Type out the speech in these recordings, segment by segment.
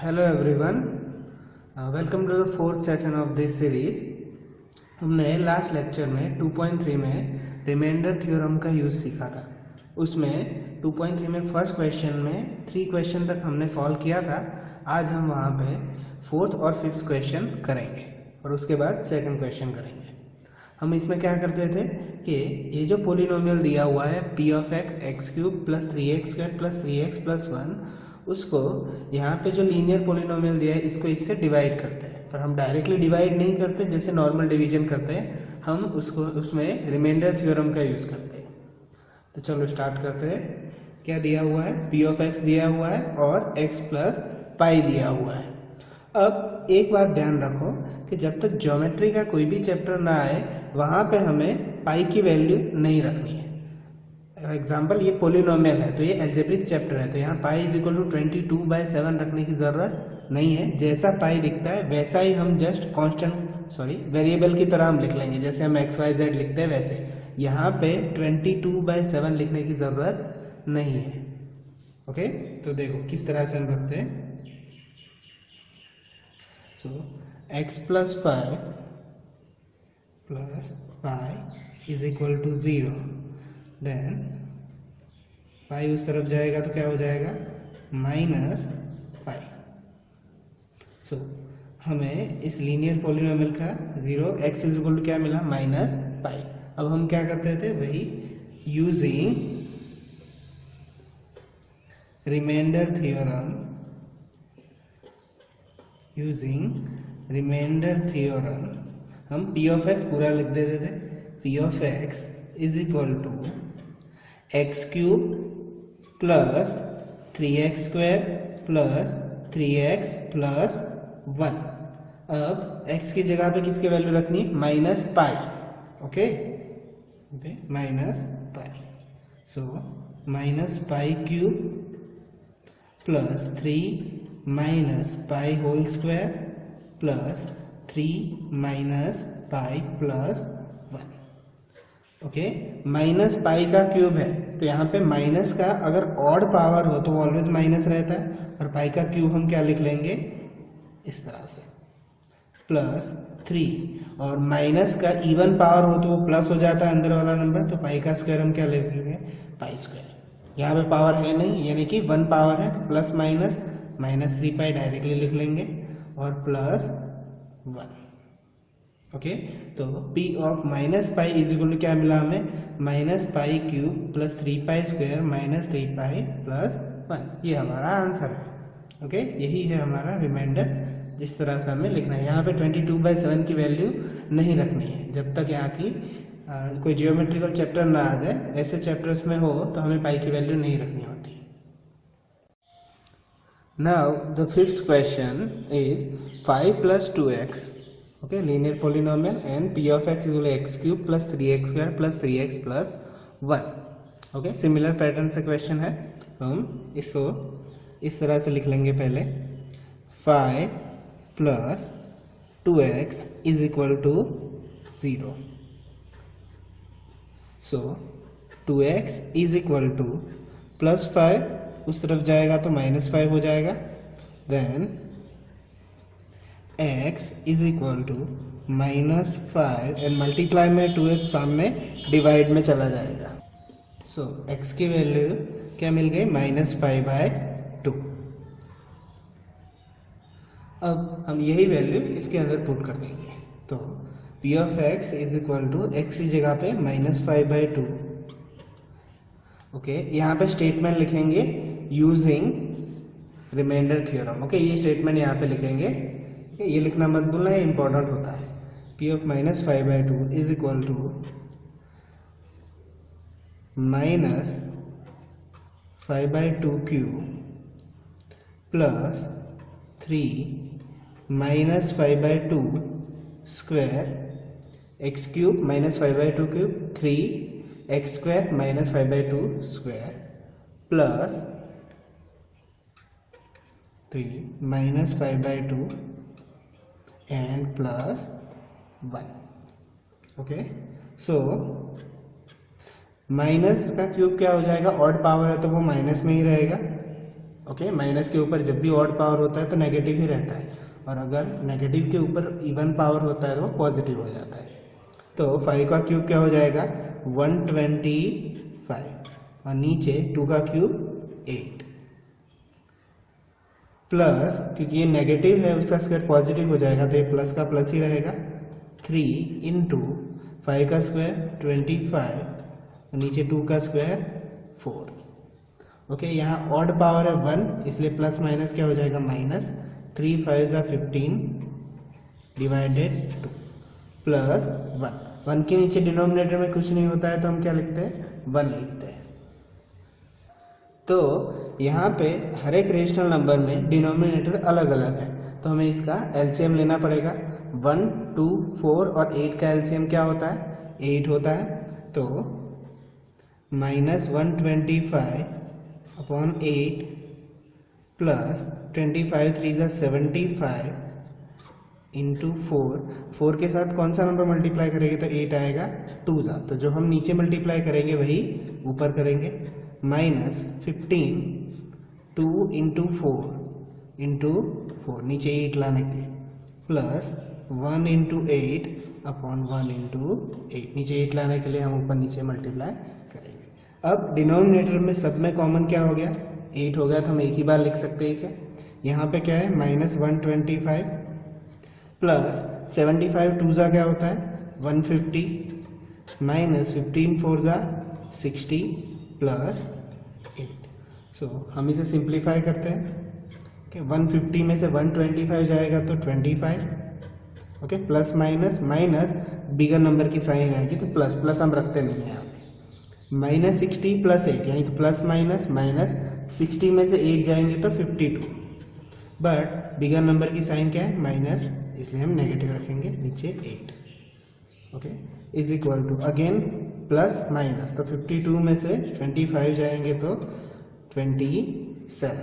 Hello everyone, welcome to the fourth session of this series. हमने last lecture में 2.3 में remainder theorem का use सीखा था। उसमें 2.3 में फर्स्ट क्वेश्चन में 3 क्वेश्चन तक हमने सॉल्व किया था। आज हम वहाँ पे फोर्थ और फिफ्थ क्वेश्चन करेंगे और उसके बाद सेकंड क्वेश्चन करेंगे। हम इसमें क्या करते थे कि ये जो पोलिनोमियल दिया हुआ है p of x cube plus 3x² plus 3x plus 1, उसको यहाँ पे जो लीनियर पोलिनोमियल दिया है इसको इससे डिवाइड करते हैं। पर हम डायरेक्टली डिवाइड नहीं करते जैसे नॉर्मल डिवीजन करते हैं, हम उसको उसमें रिमाइंडर थ्योरम का यूज़ करते हैं। तो चलो स्टार्ट करते हैं। क्या दिया हुआ है? p ऑफ x दिया हुआ है और x प्लस पाई दिया हुआ है। अब एक बात ध्यान रखो कि जब तक ज्योमेट्री का कोई भी चैप्टर ना आए वहाँ पे हमें पाई की वैल्यू नहीं रखनी है। एग्जाम्पल, ये पोलिनोमियल है तो ये एल्जेब्रिक चैप्टर है, तो यहाँ पाई इज इक्वल टू 22/7 रखने की ज़रूरत नहीं है। जैसा पाई दिखता है वैसा ही हम जस्ट वेरिएबल की तरह हम लिख लेंगे। जैसे हम XYZ लिखते हैं वैसे यहाँ पे 22/7 लिखने की ज़रूरत नहीं है। ओके, तो देखो किस तरह से हम रखते हैं। So x plus 5 plus pi is equal to 0, then pi उस तरफ जाएगा तो क्या हो जाएगा? Minus pi. सो हमें इस लीनियर पॉलिनोमियल का 0 x इज इक्वल टू क्या मिला? Minus pi. अब हम क्या करते थे? वही यूजिंग रिमाइंडर थ्योरम हम p ऑफ x पूरा लिख देते थे। p of x is equal to x cube plus 3x² plus 3x plus 1। अब x की जगह पे किसकी वैल्यू रखनी? Minus pi. Okay, minus pi. So minus pi cube plus 3 minus pi whole square plus 3 minus pi plus 1। Okay, minus pi का cube है तो यहाँ पे माइनस का अगर ऑड पावर हो तो वो ऑलवेज माइनस रहता है, और पाई का क्यूब हम क्या लिख लेंगे? इस तरह से प्लस 3, और माइनस का इवन पावर हो तो वो प्लस हो जाता है अंदर वाला नंबर, तो पाई का स्क्वायर हम क्या लिख लेंगे? Pi square. यहाँ पे पावर है नहीं, यानी कि 1 पावर है, प्लस माइनस -3 पाई डायरेक्टली लिख लेंगे और प्लस 1। ओके, तो p of minus pi is equal to क्या मिला हमें? Minus pi cube plus 3 pi square minus 3 pi plus 1। ये हमारा आंसर है। ओके, यही है हमारा रिमाइंडर। जिस तरह से हमें लिखना है, यहाँ पे 22/7 की वैल्यू नहीं रखनी है जब तक यहाँ की कोई जियोमेट्रिकल चैप्टर ना आ जाए। ऐसे चैप्टर्स में हो तो हमें पाई की वैल्यू नहीं रखनी होती। Now the fifth question is 5 plus 2x, okay, linear polynomial, and p of x is equal to x cube plus 3x² plus 3x plus 1। Okay, similar pattern से क्वेश्चन है। हम इसको इस तरह से लिख लेंगे। पहले 5 plus 2x is equal to 0। So 2x is equal to plus 5 उस तरफ जाएगा तो -5 हो जाएगा, then x is equal to -5 and multiply में 2x सामने डिवाइड में चला जाएगा। सो x की वैल्यू क्या मिल गई? -5/2। अब हम यही वैल्यू इसके अंदर पुट कर देंगे, तो p of x is equal to x की जगह पे -5/2। ओके, यहाँ पे स्टेटमेंट लिखेंगे यूजिंग रिमाइंडर थ्योरम। ओके, ये स्टेटमेंट यहाँ पे लिखेंगे। ये लिखना मत भूलना, ये इंपॉर्टेंट होता है। p of -5/2 is equal to -5/2 cube plus 3 -5/2 square x cube -5/2 cube 3x² -5/2 square plus 3 -5/2 and plus 1। Okay, so minus का क्यूब क्या हो जाएगा? ऑड पावर है तो वो माइनस में ही रहेगा। ओके, माइनस के ऊपर जब भी ऑड पावर होता है तो नेगेटिव ही रहता है, और अगर नेगेटिव के ऊपर इवन पावर होता है तो वो पॉजिटिव हो जाता है। तो 5 का क्यूब क्या हो जाएगा 125, और नीचे 2 का क्यूब 8, प्लस क्योंकि ये नेगेटिव है उसका स्क्वायर पॉजिटिव हो जाएगा तो ये प्लस का प्लस ही रहेगा, 3 इंटू 5 का स्क्वायर 25, नीचे 2 का स्क्वायर 4। ओके, यहाँ ऑड पावर है 1 इसलिए प्लस माइनस क्या हो जाएगा माइनस, 3 5 जा 15 डिवाइडेड 2 प्लस 1 के नीचे डिनोमिनेटर में कुछ नहीं होता है तो हम क्या लिखते हैं 1 लिखते हैं। तो यहाँ पे हर एक रेशनल नंबर में डिनोमिनेटर अलग अलग है तो हमें इसका एलसीएम लेना पड़ेगा। 1 2 4 और 8 का एलसीएम क्या होता है 8 होता है, तो -125 अपॉन 8 प्लस 25 3 जा 75 इंटू 4 के साथ कौन सा नंबर मल्टीप्लाई करेंगे तो 8 आएगा 2 जा, तो जो हम नीचे मल्टीप्लाई करेंगे वही ऊपर करेंगे, -15 2 इंटू 4 नीचे 8 लाने के लिए, प्लस 1 इंटू 8 अपॉन 1 इंटू 8 नीचे 8 लाने के लिए हम ऊपर नीचे मल्टीप्लाई करेंगे। अब डिनोमिनेटर में सब में कॉमन क्या हो गया 8 हो गया तो हम एक ही बार लिख सकते हैं इसे। यहाँ पे क्या है -125 प्लस 75 2 जा क्या होता है 150 माइनस 15 4 जा 60 प्लस 8। सो हम इसे सिंप्लीफाई करते हैं कि 150 में से 125 जाएगा तो 25, ओके, प्लस माइनस बिगर नंबर की साइन आएगी तो प्लस हम रखते नहीं है यहाँ पे, -60 प्लस 8 यानी कि प्लस माइनस -60 में से 8 जाएंगे तो 52, बट बिगर नंबर की साइन क्या है माइनस इसलिए हम नेगेटिव रखेंगे नीचे 8, okay, is equal to again plus minus, तो 52 में से 25 जाएंगे तो 27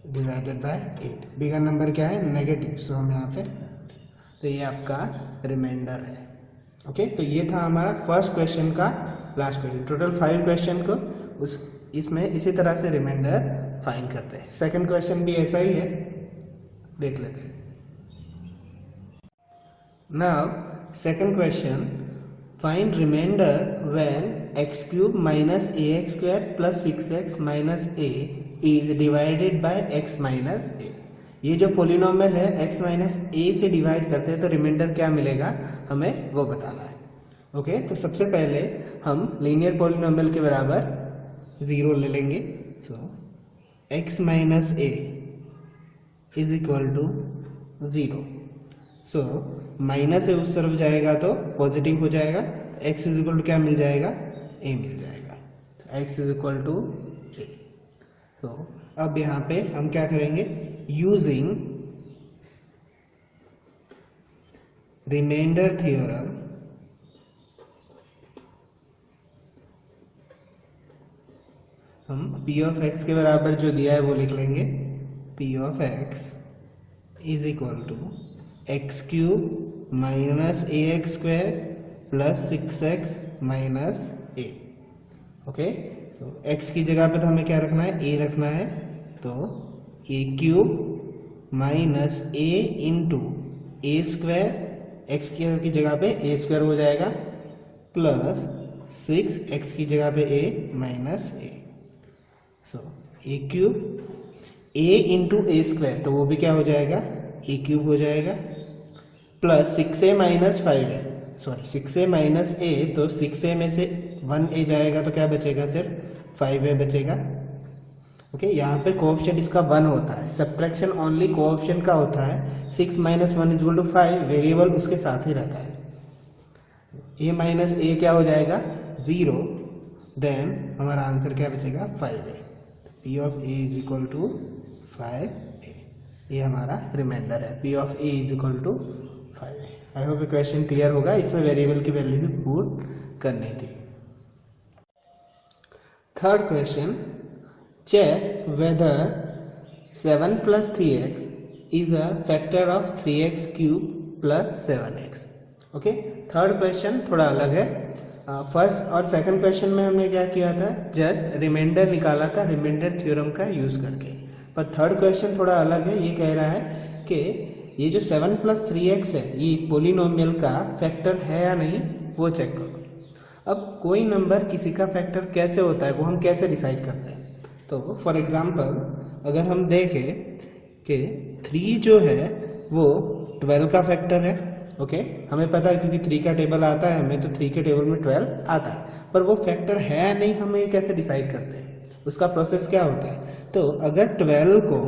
डिवाइडेड बाय 8, बिगर नंबर क्या है नेगेटिव, सो हम यहाँ पे, तो ये आपका रिमाइंडर है। ओके, तो ये था हमारा फर्स्ट क्वेश्चन का लास्ट क्वेश्चन। टोटल 5 क्वेश्चन को इसमें इसी तरह से रिमाइंडर फाइंड करते हैं। सेकंड क्वेश्चन भी ऐसा ही है, देख लेते हैं। Now second question, find remainder when x cube minus ax square plus 6x minus a is divided by x minus a। ये जो पोलिनोमियल है x माइनस a से डिवाइड करते हैं तो रिमाइंडर क्या मिलेगा हमें वो बताना है। ओके, तो सबसे पहले हम लीनियर पोलिनोमियल के बराबर 0 ले लेंगे, so x minus a is equal to 0। So minus A उस तरफ जाएगा तो पॉजिटिव हो जाएगा, x इज इक्वल टू क्या मिल जाएगा a मिल जाएगा, तो x is equal to a। तो अब यहाँ पे हम क्या करेंगे, यूजिंग रिमाइंडर थ्योरम हम p ऑफ x के बराबर जो दिया है वो लिख लेंगे, p of x is equal to x cube minus a x square plus 6x minus a। Okay, so x की जगह पे तो हमें क्या रखना है a रखना है, तो a cube minus a into A square, x की जगह पे a स्क्वायर हो जाएगा, प्लस 6x की जगह पे a minus a। So a cube a into A square तो वो भी क्या हो जाएगा a क्यूब हो जाएगा, plus 6a minus 5a, sorry 6a minus a, तो 6a में से 1a जाएगा तो क्या बचेगा सिर्फ 5a बचेगा। ओके, यहाँ पे कोएफिशिएंट इसका 1 होता है, सब्ट्रैक्शन ओनली कोएफिशिएंट का होता है। 6 minus 1 is equal to 5, variable उसके साथ ही रहता है। a माइनस a क्या हो जाएगा 0, देन हमारा आंसर क्या बचेगा 5a। p of a is equal to 5a, ये हमारा रिमाइंडर है, p of a is equal to 5a। I hope question clear होगा, इसमें वेरिएबल की वैल्यू भी पुट करनी थी। Third question, check whether 7 plus 3x is a factor of 3x cube plus 7x। Okay, third question थोड़ा अलग है। First और सेकंड क्वेश्चन में हमने क्या किया था, जस्ट रिमाइंडर निकाला था रिमाइंडर थ्योरम का यूज करके, पर थर्ड क्वेश्चन थोड़ा अलग है। ये कह रहा है कि ये जो 7 + 3x है ये पोलिनोमियल का फैक्टर है या नहीं, वो चेक करो। अब कोई नंबर किसी का फैक्टर कैसे होता है वो हम कैसे डिसाइड करते हैं? तो फॉर एग्जांपल अगर हम देखें कि 3 जो है वो 12 का फैक्टर है, ओके हमें पता है क्योंकि 3 का टेबल आता है हमें, तो 3 के टेबल में 12 आता है, पर वो फैक्टर है या नहीं हम ये कैसे डिसाइड करते हैं? उसका प्रोसेस क्या होता है? तो अगर 12 को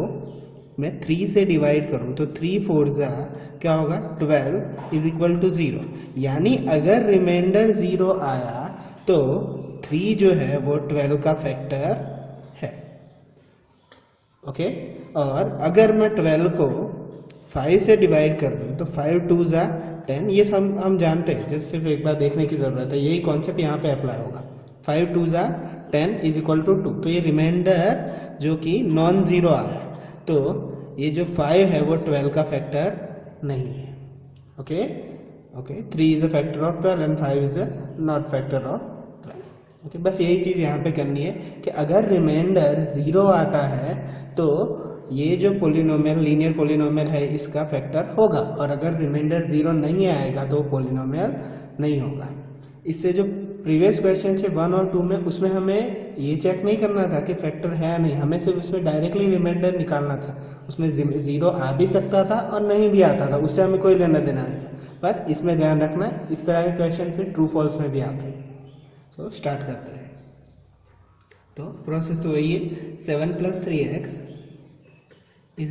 मैं 3 से डिवाइड करूं तो 3 4 जा क्या होगा, 12 = 0, यानी अगर रिमाइंडर 0 आया तो 3 जो है वो 12 का फैक्टर है, ओके। और अगर मैं 12 को 5 से डिवाइड कर दूं तो 5 2 जा 10, ये सब हम जानते हैं, जस्ट सिर्फ एक बार देखने की जरूरत है, यही कॉन्सेप्ट यहाँ पे अप्लाई होगा। 5 2 जा 10 = 2, तो ये रिमाइंडर जो कि नॉन जीरो आया, तो ये जो 5 है वो 12 का फैक्टर नहीं है, okay okay. 3 is a factor of 12 and 5 is a not factor of 12, okay. बस यही चीज यहाँ पे करनी है कि अगर रिमाइंडर 0 आता है तो ये जो पोलिनोमियल लीनियर पोलिनोमियल है इसका फैक्टर होगा, और अगर रिमाइंडर 0 नहीं आएगा तो पोलिनोमियल नहीं होगा। इससे जो प्रीवियस क्वेश्चन थे 1 और 2 में, उसमें हमें ये चेक नहीं करना था कि फैक्टर है या नहीं, हमें सिर्फ उसमें डायरेक्टली रिमाइंडर निकालना था। उसमें 0 आ भी सकता था और नहीं भी आता था, उससे हमें कोई लेना देना नहीं था। पर इसमें ध्यान रखना इस तरह के क्वेश्चन फिर ट्रू फॉल्स में भी आते हैं। तो स्टार्ट करते हैं। तो प्रोसेस तो वही है, 7 + 3x =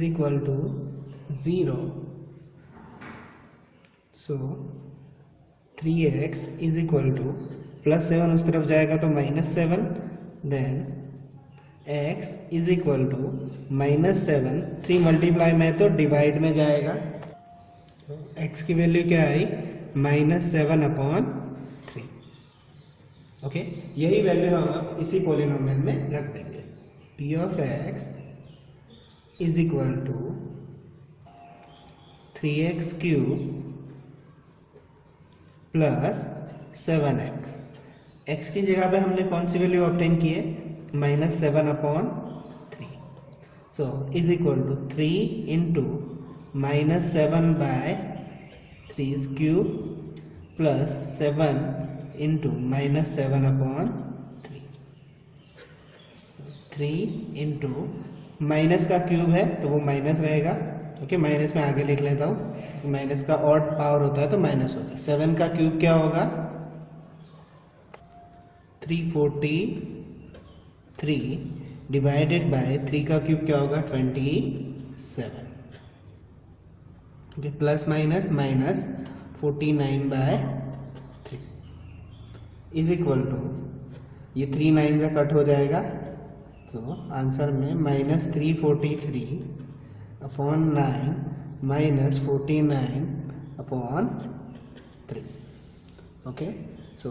0, सो 3x +7 उस तरफ जाएगा तो -7, देन x -7, 3 मल्टीप्लाई में तो डिवाइड में जाएगा, तो x की वैल्यू क्या आई, -7/3, ओके। यही वैल्यू हम इसी पोलिनोमियल में रख देंगे। p of x = 3x³ + 7x। x की जगह पे हमने कौन सी वैल्यू ऑब्टेन की है, -7/3, सो = 3 × -7/3³ + 7 × -7/3। 3 × माइनस का क्यूब है तो वो माइनस रहेगा, ओके। माइनस में आगे लिख लेता हूँ, माइनस का ऑड पावर होता है तो माइनस होता है। 7 का क्यूब क्या होगा, 343, डिवाइडेड बाय 3 का क्यूब क्या होगा, 27, ओके। प्लस माइनस माइनस 49/3 = ये 3 9 से कट हो जाएगा, तो आंसर में -343/9 -49/3, ओके। सो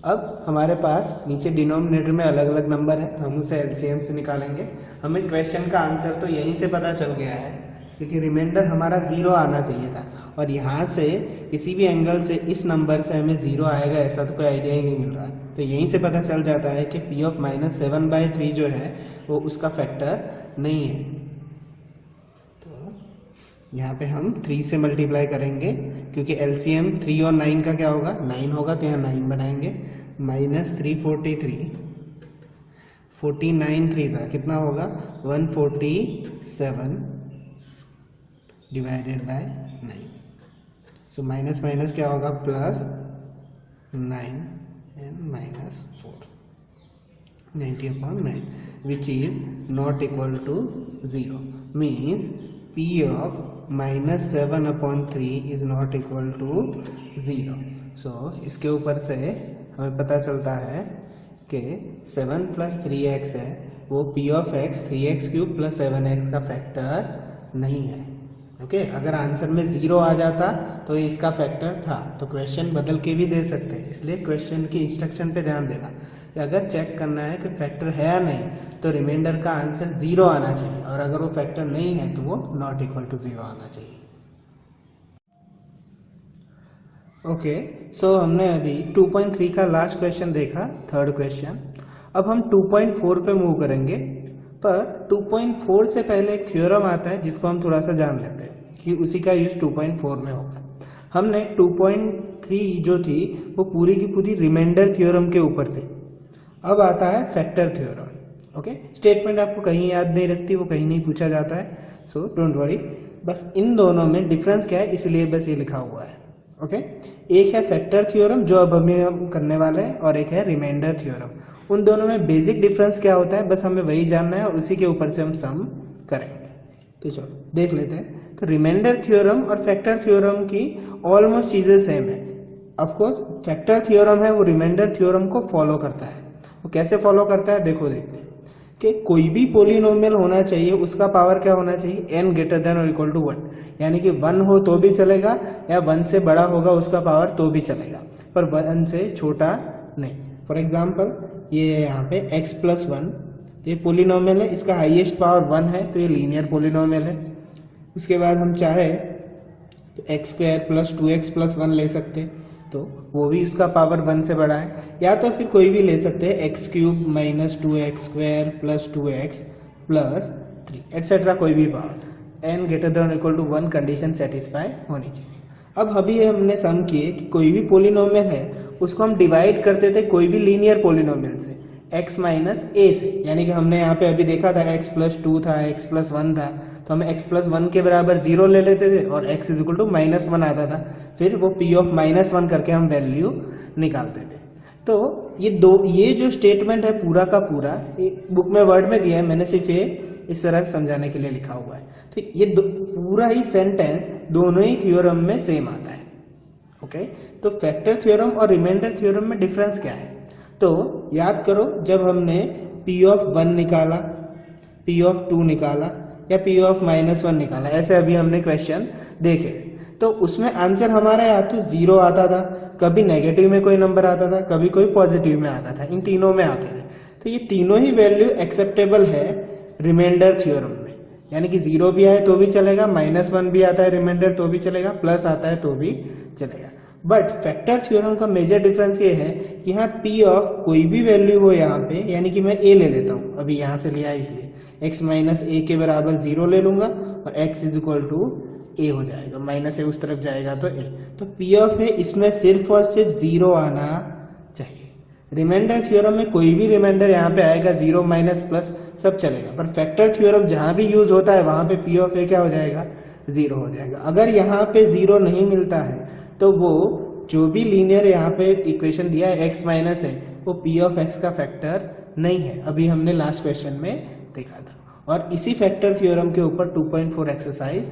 अब हमारे पास नीचे डिनोमिनेटर में अलग अलग नंबर है, तो हम उसे एलसीएम से निकालेंगे। हमें क्वेश्चन का आंसर तो यहीं से पता चल गया है, क्योंकि रिमाइंडर हमारा 0 आना चाहिए था, और यहाँ से किसी भी एंगल से इस नंबर से हमें 0 आएगा ऐसा तो कोई आइडिया ही नहीं मिल रहा। तो यहीं से पता चल जाता है कि p of -7/3 जो है वो उसका फैक्टर नहीं है। तो यहाँ पे हम 3 से मल्टीप्लाई करेंगे, क्योंकि एलसीएम 3 और 9 का क्या होगा, 9 होगा, तो यहाँ 9 बनाएंगे। -343, 49 3 का कितना होगा, 147 divided by 9, so minus minus क्या होगा, +9 and -4, 90/9, which is not equal to 0, means p of -7/3 is not equal to 0। सो इसके ऊपर से हमें पता चलता है कि 7 + 3x है वो p of x 3x³ + 7x का फैक्टर नहीं है, ओके। अगर आंसर में 0 आ जाता तो ये इसका फैक्टर था, तो क्वेश्चन बदल के भी दे सकते हैं। इसलिए क्वेश्चन की इंस्ट्रक्शन पे ध्यान देना कि अगर चेक करना है कि फैक्टर है या नहीं, तो रिमाइंडर का आंसर 0 आना चाहिए, और अगर वो फैक्टर नहीं है तो वो नॉट इक्वल टू 0 आना चाहिए, ओके। सो हमने अभी 2.3 का लास्ट क्वेश्चन देखा, थर्ड क्वेश्चन। अब हम 2.4 पे मूव करेंगे। पर 2.4 से पहले एक थ्योरम आता है जिसको हम थोड़ा सा जान लेते हैं कि उसी का यूज 2.4 में होगा। हमने 2.3 जो थी वो पूरी की पूरी रिमाइंडर थ्योरम के ऊपर थी। अब आता है फैक्टर थ्योरम। ओके, स्टेटमेंट आपको कहीं याद नहीं रखती, वो कहीं नहीं पूछा जाता है, सो डोंट वरी। बस इन दोनों में डिफरेंस क्या है इसलिए बस ये लिखा हुआ है। ओके, एक है फैक्टर थ्योरम जो अब हम करने वाले हैं, और एक है रिमाइंडर थ्योरम। उन दोनों में बेसिक डिफरेंस क्या होता है बस हमें वही जानना है, और उसी के ऊपर से हम सम करेंगे। तो चलो देख लेते हैं। तो रिमाइंडर थ्योरम और फैक्टर थ्योरम की ऑलमोस्ट चीजें सेम है। ऑफ कोर्स फैक्टर थ्योरम है वो रिमाइंडर थ्योरम को फॉलो करता है। वो कैसे फॉलो करता है देखो, देखते हैं कि कोई भी पोलिनोमियल होना चाहिए उसका पावर क्या होना चाहिए, n ग्रेटर देन और इक्वल टू 1, यानी कि 1 हो तो भी चलेगा या 1 से बड़ा होगा उसका पावर तो भी चलेगा, पर 1 से छोटा नहीं। फॉर एग्जांपल ये यहाँ पे x प्लस 1, ये पोलिनोमियल है, इसका हाईएस्ट पावर 1 है तो ये लीनियर पोलिनोमियल है। उसके बाद हम चाहे तो x square plus 2x plus 1 ले सकते हैं, तो वो भी उसका पावर 1 से बड़ा है। या तो फिर कोई भी ले सकते हैं, x cube minus 2x square plus 2x plus 3 etcetera, कोई भी power n greater than equal to 1 condition satisfy होनी चाहिए। अब अभी हमने सम किए कि कोई भी पोलिनोमियल है उसको हम डिवाइड करते थे कोई भी लीनियर पोलिनोमियल से, x माइनस ए से, यानी कि हमने यहाँ पे अभी देखा था x प्लस 2 था, x प्लस 1 था, तो हम x प्लस 1 के बराबर 0 ले लेते थे और x is equal to minus 1 आता था, फिर वो p ऑफ माइनस 1 करके हम वैल्यू निकालते थे। तो ये जो स्टेटमेंट है पूरा का पूरा बुक में वर्ड में दिया है, मैंने सिर्फ ये इस तरह से समझाने के लिए लिखा हुआ है। तो ये पूरा ही सेंटेंस दोनों ही थ्योरम में सेम आता है। ओके, तो फैक्टर थ्योरम और रिमाइंडर थ्योरम में डिफरेंस क्या है, तो याद करो जब हमने p ऑफ 1 निकाला, p ऑफ 2 निकाला या p ऑफ माइनस 1 निकाला, ऐसे अभी हमने क्वेश्चन देखे, तो उसमें आंसर हमारा या तो 0 आता था, कभी नेगेटिव में कोई नंबर आता था, कभी कोई पॉजिटिव में आता था, इन तीनों में आते थे। तो ये तीनों ही वैल्यू एक्सेप्टेबल है रिमाइंडर थ्योरम में, यानी कि 0 भी आए तो भी चलेगा, माइनस 1 भी आता है रिमाइंडर तो भी चलेगा, प्लस आता है तो भी चलेगा। बट फैक्टर थ्योरम का मेजर डिफरेंस ये है कि यहाँ p ऑफ कोई भी वैल्यू हो यहाँ पे, यानी कि मैं a ले लेता हूँ, अभी यहाँ से लिया है इसलिए x माइनस a के बराबर 0 ले लूंगा और x is equal to a हो जाएगा, माइनस a उस तरफ जाएगा तो a, तो p ऑफ a इसमें सिर्फ और सिर्फ 0 आना चाहिए। रिमाइंडर थ्योरम में कोई भी रिमाइंडर यहाँ पे आएगा, 0 माइनस प्लस सब चलेगा, पर फैक्टर थ्योरम जहां भी यूज होता है वहां पे p ऑफ a क्या हो जाएगा, 0 हो जाएगा। अगर यहाँ पे 0 नहीं मिलता है तो वो जो भी लीनियर यहाँ पे इक्वेशन दिया है x माइनस है वो p ऑफ x का फैक्टर नहीं है, अभी हमने लास्ट क्वेश्चन में देखा था। और इसी फैक्टर थ्योरम के ऊपर 2.4 एक्सरसाइज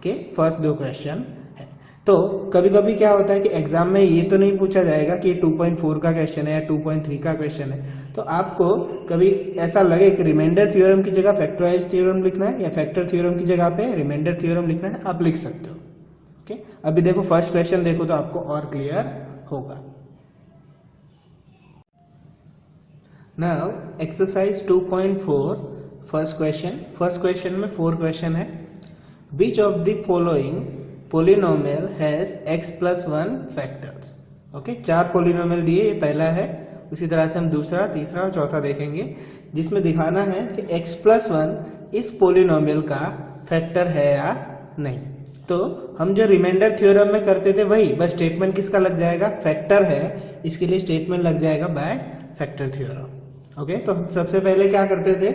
के फर्स्ट 2 क्वेश्चन है। तो कभी कभी क्या होता है कि एग्जाम में ये तो नहीं पूछा जाएगा कि 2.4 का क्वेश्चन है या 2.3 का क्वेश्चन है, तो आपको कभी ऐसा लगे कि रिमाइंडर थ्योरम की जगह फैक्टराइज थ्योरम लिखना है या फैक्टर थ्योरम की जगह पे रिमाइंडर थ्योरम लिखना है, आप लिख सकते हो। ओके, अभी देखो फर्स्ट क्वेश्चन देखो तो आपको और क्लियर होगा। नाउ एक्सरसाइज 2.4 फर्स्ट क्वेश्चन में 4 क्वेश्चन है। Which of the following polynomial has x plus 1 factors. Okay, 4 polynomial दिए, ये पहला है, उसी तरह से हम दूसरा, तीसरा और चौथा देखेंगे, जिसमें दिखाना है कि x प्लस 1 इस पोलिनोमियल का फैक्टर है या नहीं। तो हम जो रिमाइंडर थ्योरम में करते थे वही, बस स्टेटमेंट किसका लग जाएगा, फैक्टर है, इसके लिए स्टेटमेंट लग जाएगा बाय फैक्टर थ्योरम। ओके, तो हम सबसे पहले क्या करते थे,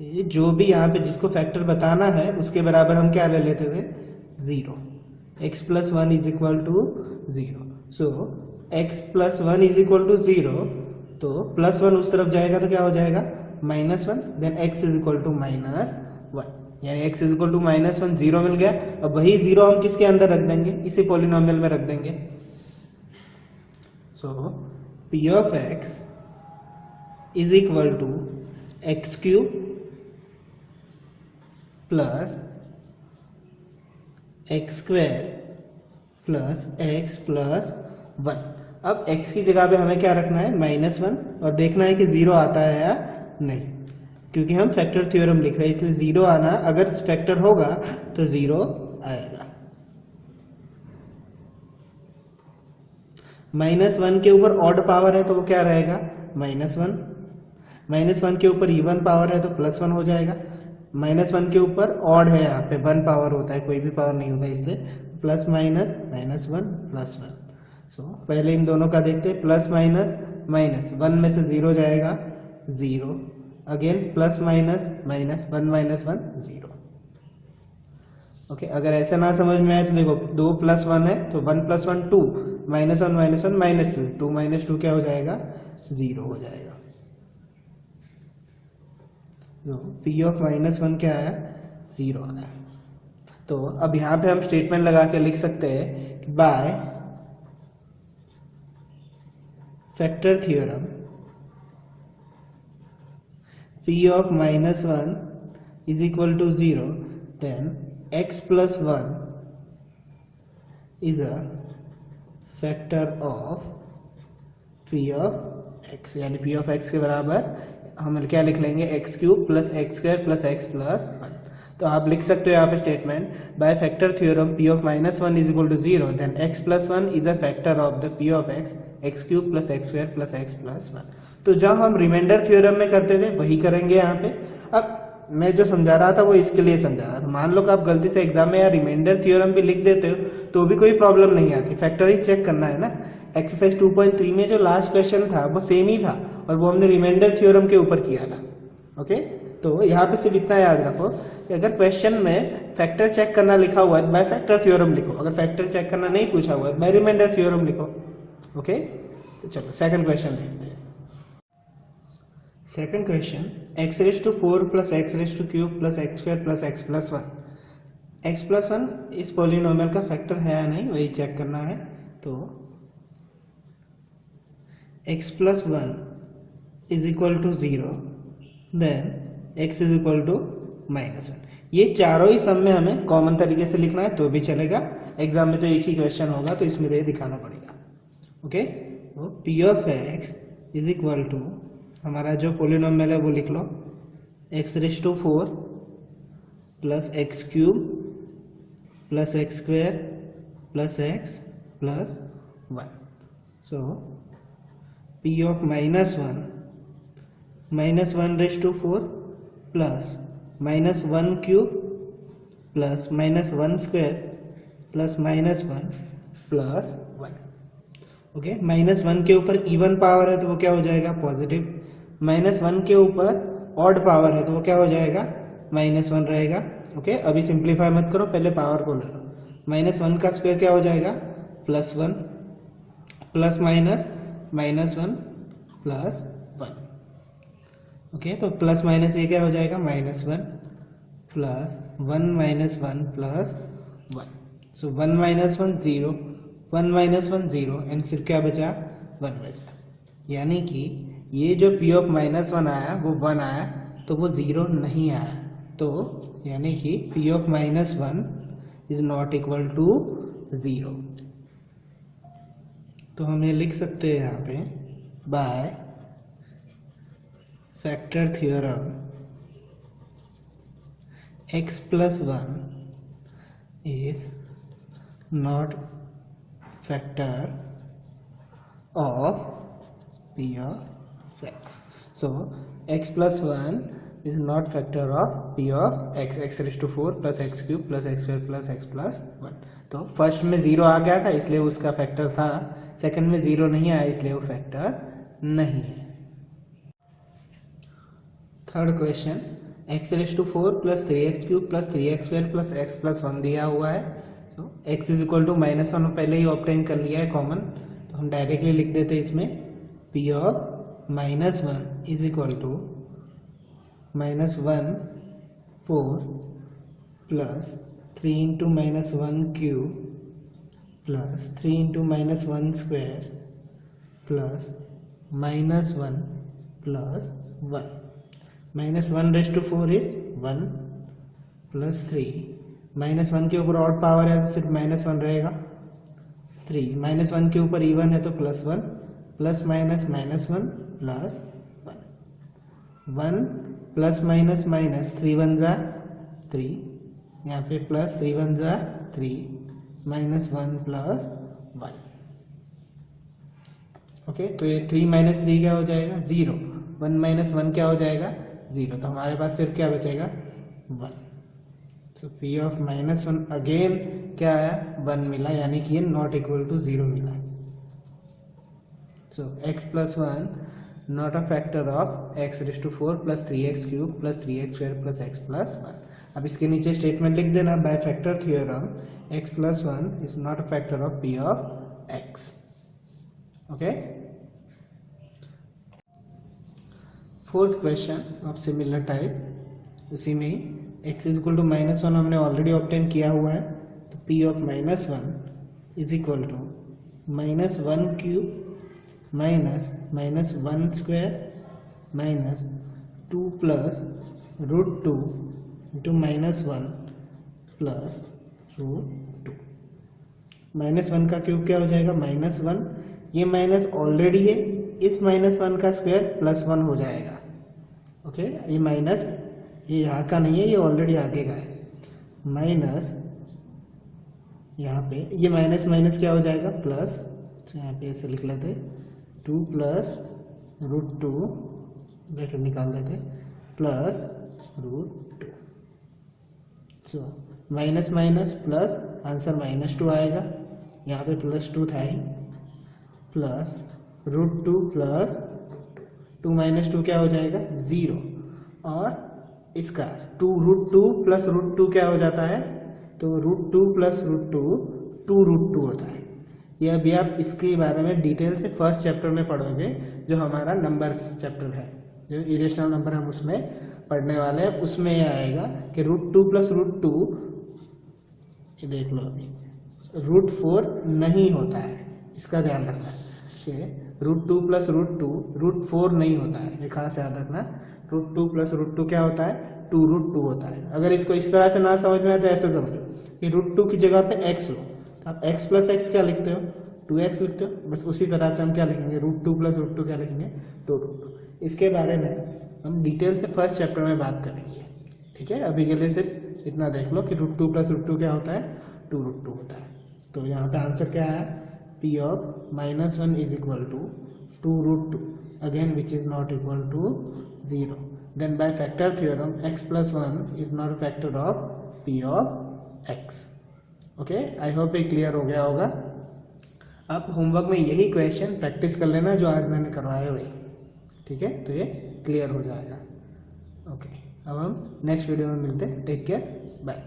ये जो भी यहाँ पे जिसको फैक्टर बताना है उसके बराबर हम क्या ले लेते थे, 0, x plus 1 is equal to 0, so x plus 1 is equal to 0, तो प्लस 1 उस तरफ जाएगा तो क्या हो जाएगा, minus 1, then x is equal to minus 1, यानी x is equal to minus 1, 0 मिल गया। अब वही 0 हम किसके अंदर रख देंगे, इसी पोलिनोमियल में रख देंगे। So p of x is equal to x cube plus x square plus x plus 1। अब x की जगह पे हमें क्या रखना है, माइनस 1, और देखना है कि 0 आता है या नहीं, क्योंकि हम फैक्टर थ्योरम लिख रहे हैं इसलिए 0 आना, अगर फैक्टर होगा तो 0 आएगा। माइनस 1 के ऊपर ऑड पावर है तो वो क्या रहेगा, माइनस 1, -1 के ऊपर इवन पावर है तो +1 हो जाएगा, -1 के ऊपर ऑड है, यहाँ पे 1 पावर होता है, कोई भी पावर नहीं होता, इसलिए प्लस माइनस -1 +1। सो पहले इन दोनों का देखते हैं, प्लस माइनस माइनस 1 में से 0 जाएगा 0, again plus minus minus 1 - 1 0। Okay, अगर ऐसा ना समझ में आए तो देखो 2 + 1 है तो 1 + 1 2, -1 - 1 -2, 2 - 2 क्या हो जाएगा 0 हो जाएगा। तो P ऑफ -1 क्या आया 0 आया। तो अब यहाँ पे हम स्टेटमेंट लगा के लिख सकते हैं कि bye factor theorem P of -1 is equal to 0, then x plus 1 is a factor of P of x, यानी P of x के बराबर हम क्या लिख लेंगे x³ + x² + x + 1। तो आप लिख सकते हो यहाँ पे statement, bye factor theorem P of -1 is equal to 0, then x plus 1 is a factor of the P of x, x³ + x² + x + 1। तो जो हम रिमाइंडर थ्योरम में करते थे वही करेंगे यहाँ पे। अब मैं जो समझा रहा था वो इसके लिए समझा रहा था, मान लो कि आप गलती से एग्जाम में या रिमाइंडर थ्योरम भी लिख देते हो तो भी कोई प्रॉब्लम नहीं आती, फैक्टर ही चेक करना है ना। एक्सरसाइज 2.3 में जो लास्ट क्वेश्चन था वो सेम ही था और वो हमने रिमाइंडर थ्योरम के ऊपर किया था। ओके, तो यहाँ पे सिर्फ इतना याद रखो कि अगर क्वेश्चन में फैक्टर चेक करना लिखा हुआ है बाय फैक्टर थ्योरम लिखो, अगर फैक्टर चेक करना नहीं पूछा हुआ है बाय रिमाइंडर थ्योरम लिखो। ओके, तो चलो सेकंड क्वेश्चन देखते हैं। Second question, x⁴ + x³ + x² + x + 1। x + 1 इस पॉलिनोमियल का फैक्टर है या नहीं वही चेक करना है। तो x + 1 is equal to 0, then x is equal to -1। ये चारों ही सम में हमें कॉमन तरीके से लिखना है तो भी चलेगा, एग्जाम में तो एक ही क्वेश्चन होगा तो इसमें तो ये दिखाना पड़ेगा। ओके, तो P of x is equal to, हमारा जो पॉलिनोमियल है वो लिख लो, x⁴ + x³ + x² + x + 1। So P of -1 -1⁴ + -1³ + -1² + -1² + 1। Okay, -1 के ऊपर इवन पावर है तो वो क्या हो जाएगा पॉजिटिव, -1 के ऊपर ऑड पावर है तो वो क्या हो जाएगा -1 रहेगा। ओके, अभी सिंप्लीफाई मत करो, पहले पावर को ले लो। -1 का स्क्वायर क्या हो जाएगा +1, प्लस माइनस -1 + 1। ओके, तो प्लस माइनस ये क्या हो जाएगा -1 + 1 -1 + 1। सो 1 - 1 0, 1 - 1 0 एंड सिर्फ क्या बचा 1 बचा, यानी कि ये जो P of -1 आया वो 1 आया तो वो 0 नहीं आया, तो यानी कि P of -1 is not equal to 0। तो हम ये लिख सकते हैं यहाँ पे, by factor theorem x + 1 is not factor of P of x. So x + 1 is not factor of P of x, x⁴ + x³ + x² + x + 1। तो फर्स्ट में 0 आ गया था इसलिए उसका फैक्टर था, सेकंड में 0 नहीं आया इसलिए वो फैक्टर नहीं है। Third question, x⁴ + 3x³ + 3x² + x + 1 दिया हुआ है। तो x इज इक्वल टू -1 पहले ही ऑब्टेन कर लिया है कॉमन, तो हम डायरेक्टली लिख देते हैं इसमें P of -1 is equal to -1 4 + 3 × -1³ + 3 × -1² + -1 + 1। -1⁴ is 1 + 3, -1 के ऊपर ऑड पावर है तो सिर्फ -1 रहेगा, 3 -1 के ऊपर इवन है तो +1 ± -1 + 1 1 ± 3 1 ज़ा 3, यहाँ पे प्लस 3 1 ज़ा 3 -1 + 1। ओके, तो ये 3 - 3 क्या हो जाएगा 0, 1 माइनस 1 क्या हो जाएगा 0, तो हमारे पास सिर्फ क्या बचेगा 1। सो पी ऑफ माइनस 1 अगेन क्या आया 1 मिला, यानी कि ये नॉट इक्वल टू 0 मिला। सो x plus 1 not a factor of x raised to 4 plus 3x cube plus 3x square plus x plus 1। अब इसके नीचे स्टेटमेंट लिख देना, bye factor theorem x plus 1 is not a factor of p of x। Okay, fourth question of similar type, उसी में ही x is equal to minus 1 हमने already obtain किया हुआ है, तो p of minus 1 is equal to minus 1 cube minus 1 square minus 2 plus root 2 into minus 1 plus root 2। Minus 1 का cube क्या हो जाएगा माइनस 1, ये माइनस ऑलरेडी है, इस माइनस 1 का स्क्वायर प्लस 1 हो जाएगा। ओके, ये माइनस ये यहाँ का नहीं है, ये ऑलरेडी आगे का है, माइनस यहाँ पे ये माइनस माइनस क्या हो जाएगा प्लस, तो यहाँ पे ऐसे लिख लेते 2 प्लस रूट 2 ब्रैकेट निकाल देते plus root 2। So minus minus plus answer minus 2 आएगा, यहाँ पे प्लस 2 था ही, प्लस रूट 2 प्लस 2 माइनस 2 क्या हो जाएगा 0, और इसका 2 रूट 2 प्लस रूट 2 क्या हो जाता है, तो रूट 2 प्लस रूट 2 रूट 2 होता है। ये अभी आप इसके बारे में डिटेल से फर्स्ट चैप्टर में पढ़ोगे, जो हमारा नंबर्स चैप्टर है, जो इरेशनल नंबर हम उसमें पढ़ने वाले हैं, उसमें ये आएगा कि रूट 2 प्लस रूट 2, ये देख लो अभी रूट 4 नहीं होता है, इसका ध्यान रखना है। रूट 2 प्लस रूट 2 रूट 4 नहीं होता है, ये खास याद रखना। रूट 2 प्लस रूट 2 क्या होता है 2 रूट 2 होता है। अगर इसको इस तरह से ना समझ में आए तो ऐसे समझो कि रूट 2 की जगह पे x लो, तो आप x प्लस एक्स क्या लिखते हो 2x लिखते हो, बस उसी तरह से हम क्या लिखेंगे रूट 2 प्लस रूट 2 क्या लिखेंगे 2 रूट 2। इसके बारे में हम डिटेल से फर्स्ट चैप्टर में बात करेंगे, ठीक है। अभी के लिए सिर्फ इतना देख लो कि रूट 2 प्लस रूट 2 क्या होता है 2 रूट 2 होता है। तो यहाँ पे आंसर क्या है p of minus 1 is equal to 2 root 2 again which is not equal to 0। Then by factor theorem x plus 1 is not a factor of p of x। Okay, I hope ये clear हो गया होगा। आप homework में यही question practice कर लेना जो आज मैंने करवाए हुए, ठीक है, तो ये क्लियर हो जाएगा। ओके, अब हम नेक्स्ट वीडियो में मिलते हैं। Take care, bye.